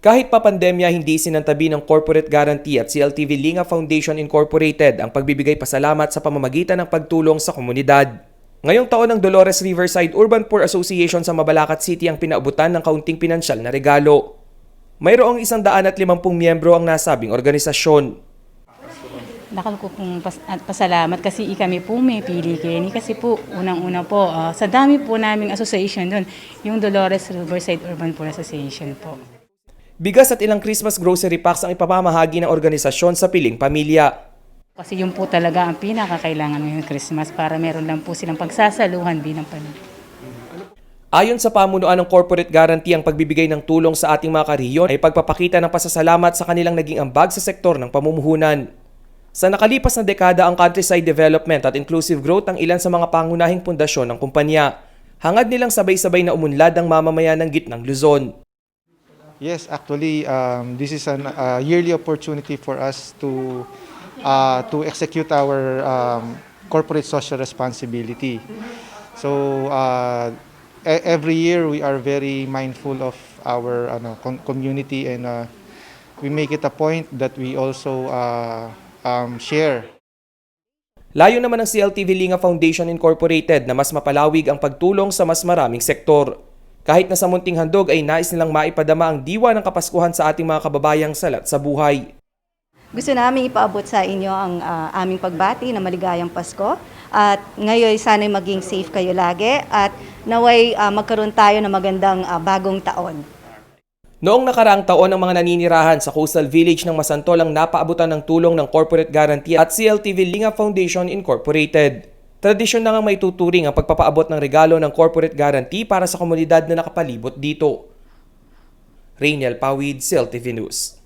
Kahit pa pandemya, hindi sinantabi ng Corporate Guarantee at CLTV Linga Foundation Incorporated ang pagbibigay pasalamat sa pamamagitan ng pagtulong sa komunidad. Ngayong taon ng Dolores Riverside Urban Poor Association sa Mabalacat City ang pinaabutan ng kaunting pinansyal na regalo. Mayroong 150 miyembro ang nasabing organisasyon. Nakal ko pong pasalamat kasi kami po may pili Kenny kasi po unang-una po sa dami po naming association doon, yung Dolores Riverside Urban Poor Association po. Bigas at ilang Christmas grocery packs ang ipamamahagi ng organisasyon sa piling pamilya. Kasi yun po talaga ang pinakakailangan ngayong Christmas para meron lang po silang pagsasaluhan bilang pamilya. Ayon sa pamunuan ng Corporate Guarantee, ang pagbibigay ng tulong sa ating mga karehiyon ay pagpapakita ng pasasalamat sa kanilang naging ambag sa sektor ng pamumuhunan. Sa nakalipas na dekada, ang countryside development at inclusive growth ang ilan sa mga pangunahing pundasyon ng kumpanya. Hangad nilang sabay-sabay na umunlad ang mamamayan ng gitnang Luzon. Yes, actually, this is a yearly opportunity for us to execute our corporate social responsibility. So every year we are very mindful of our community, and we make it a point that we also share. Layo naman ng CLTV Linga Foundation Incorporated na mas mapalawig ang pagtulong sa mas maraming sektor. Kahit na sa munting handog ay nais nilang maipadama ang diwa ng Kapaskuhan sa ating mga kababayang salat sa buhay. Gusto namin ipaabot sa inyo ang aming pagbati na maligayang Pasko. At ngayon sana'y maging safe kayo lagi at naway magkaroon tayo ng magandang bagong taon. Noong nakaraang taon, ang mga naninirahan sa Coastal Village ng Masantol ang napaabutan ng tulong ng Corporate Guarantee at CLTV Linga Foundation Incorporated. Tradisyon na nga may tuturing ang pagpapaabot ng regalo ng Corporate Guarantee para sa komunidad na nakapalibot dito. Rainiel Pawid, CLTV News.